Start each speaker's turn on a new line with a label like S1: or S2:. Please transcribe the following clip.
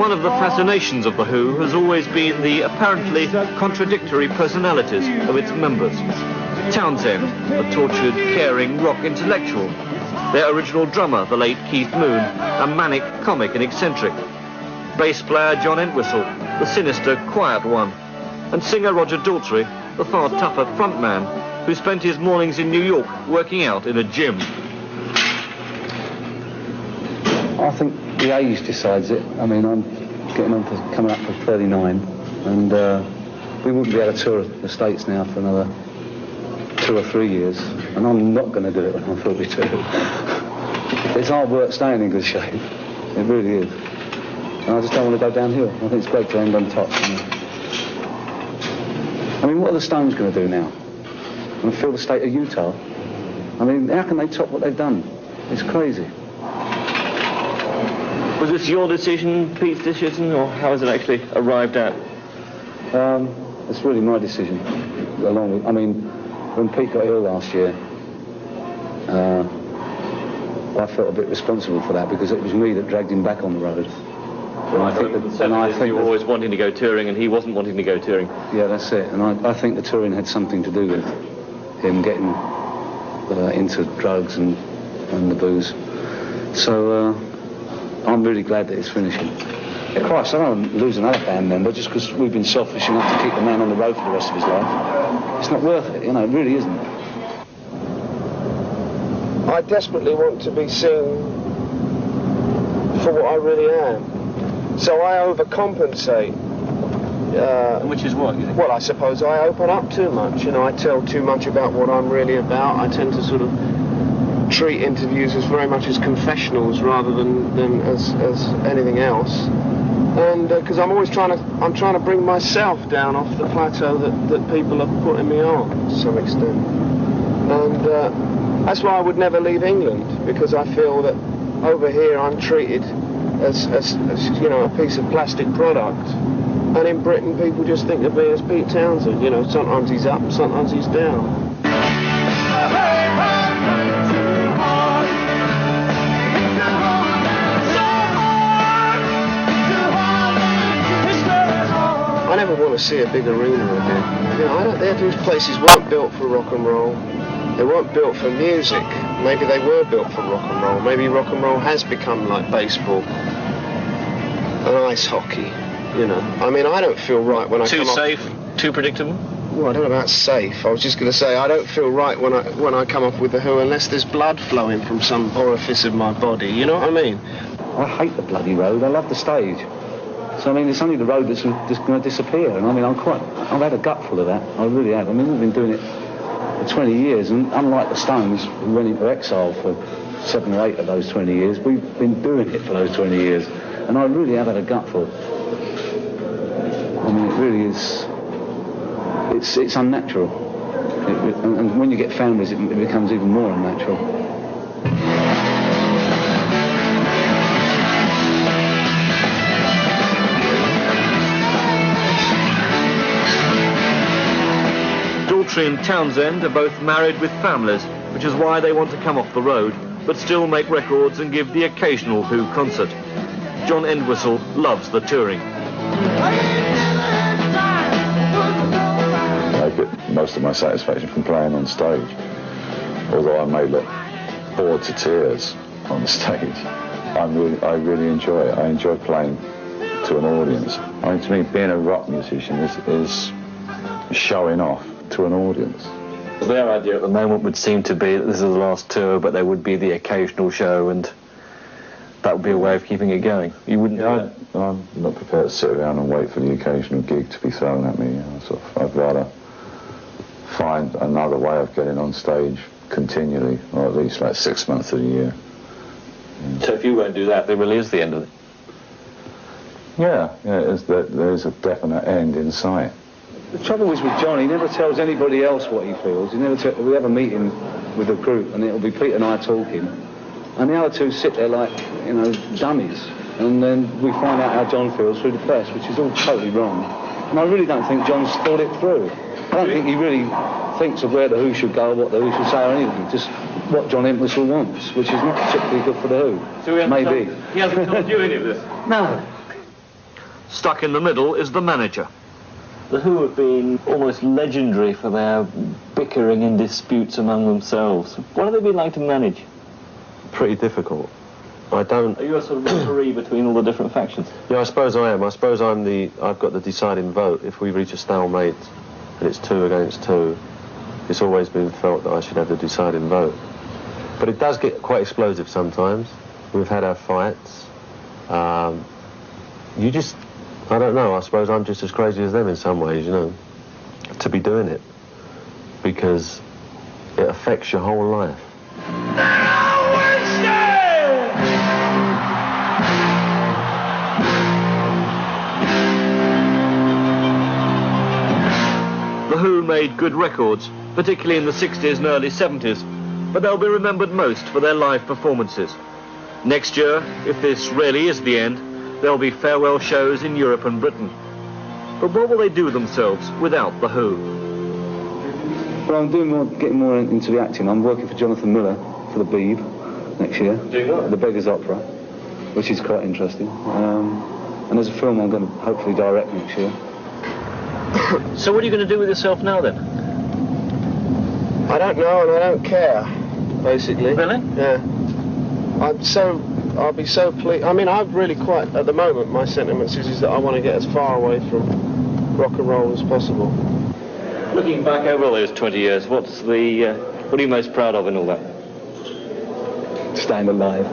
S1: One of the fascinations of The Who has always been the apparently contradictory personalities of its members. Townsend, a tortured, caring rock intellectual. Their original drummer, the late Keith Moon, a manic comic and eccentric. Bass player John Entwistle, the sinister, quiet one. And singer Roger Daltrey, the far tougher frontman, who spent his mornings in New York working out in a gym.
S2: I think the age decides it. I mean, I'm getting on for coming up for 39, and we wouldn't be able to tour the States now for another 2 or 3 years, and I'm not going to do it when I'm 42. It's hard work staying in good shape. It really is. And I just don't want to go downhill. I think it's great to end on top. You know? I mean, what are the Stones going to do now? And feel the state of Utah? I mean, how can they top what they've done? It's crazy.
S1: Was this your decision, Pete's decision, or how was it actually arrived at?
S2: It's really my decision. Along with, I mean, when Pete got ill last year, I felt a bit responsible for that because it was me that dragged him back on the road.
S1: And I think you were always wanting to go touring and he wasn't wanting to go touring.
S2: Yeah, that's it. And I think the touring had something to do with him getting into drugs and the booze. So I'm really glad that it's finishing. Yeah, Christ, I don't want to lose another band member just because we've been selfish enough to keep the man on the road for the rest of his life. It's not worth it, you know, it really isn't.
S3: I desperately want to be seen for what I really am. So I overcompensate.
S1: Which is what, you think?
S3: Well, I suppose I open up too much. You know, I tell too much about what I'm really about. I tend to sort of treat interviews as very much as confessionals rather than as anything else. And because I'm always trying to bring myself down off the plateau that people are putting me on to some extent. And that's why I would never leave England, because I feel that over here I'm treated as you know, a piece of plastic product. And in Britain, people just think of me as Pete Townsend. You know, sometimes he's up, sometimes he's down. I never want to see a big arena again. You know, these places weren't built for rock and roll. They weren't built for music. Maybe they were built for rock and roll. Maybe rock and roll has become like baseball and ice hockey. You know, I mean, I don't feel right when I come off...
S1: Too safe? Too predictable?
S3: Well, I don't know about safe. I was just going to say I don't feel right when I come up with The Who unless there's blood flowing from some orifice of my body. You know what I mean?
S2: I hate the bloody road. I love the stage. So, I mean, it's only the road that's just going to disappear. And, I mean, I've had a gutful of that. I really have. I mean, we've been doing it for 20 years, and unlike the Stones, who went into exile for 7 or 8 of those 20 years, we've been doing it for those 20 years. And I really have had a gutful. I mean, it really is... It's unnatural. And when you get families, it becomes even more unnatural.
S1: Daltrey and Townsend are both married with families, which is why they want to come off the road, but still make records and give the occasional Who concert. John Entwistle loves the touring.
S4: I get most of my satisfaction from playing on stage. Although I may look bored to tears on the stage, I really enjoy it. I enjoy playing to an audience. I mean, to me, being a rock musician is showing off to an audience.
S1: Their idea at the moment would seem to be that this is the last tour, but there would be the occasional show, and that would be a way of keeping it going. You wouldn't do that?
S4: I'm not prepared to sit around and wait for the occasional gig to be thrown at me. I'd rather find another way of getting on stage continually, or at least like 6 months of the year.
S1: Yeah. So if you won't do that, there really is the end of it?
S4: Yeah, there is a definite end in sight.
S2: The trouble is with John, he never tells anybody else what he feels. We have a meeting with a group, and it'll be Pete and I talking, and the other two sit there like, you know, dummies. And then we find out how John feels through the press, which is all totally wrong. And I really don't think John's thought it through. I don't think he really thinks of where the Who should go, what the Who should say, or anything. Just what John Entwistle wants, which is not particularly good for the Who.
S1: So he hasn't told you any of this?
S2: No.
S1: Stuck in the middle is the manager.
S5: The Who have been almost legendary for their bickering and disputes among themselves. What have they been like to manage?
S6: Pretty difficult. I don't...
S5: Are you a sort of referee between all the different factions?
S6: Yeah, I suppose I am. I suppose I've got the deciding vote. If we reach a stalemate and it's 2 against 2, it's always been felt that I should have the deciding vote. But it does get quite explosive sometimes. We've had our fights. I don't know, I suppose I'm just as crazy as them in some ways, you know, to be doing it. Because it affects your whole life.
S1: The Who made good records, particularly in the 60s and early 70s, but they'll be remembered most for their live performances. Next year, if this really is the end, there'll be farewell shows in Europe and Britain. But what will they do with themselves without The Who?
S2: Well, I'm getting more into the acting. I'm working for Jonathan Miller for the Beeb next year. The Beggars Opera, which is quite interesting. And there's a film I'm going to hopefully direct next year.
S5: So what are you going to do with yourself now, then?
S3: I don't know, and I don't care, basically.
S5: Really?
S3: Yeah. I'll be so pleased. I mean, I've really quite, at the moment, my sentiments is that I want to get as far away from rock and roll as possible.
S5: Looking back over all those 20 years, what are you most proud of in all that?
S2: Staying alive.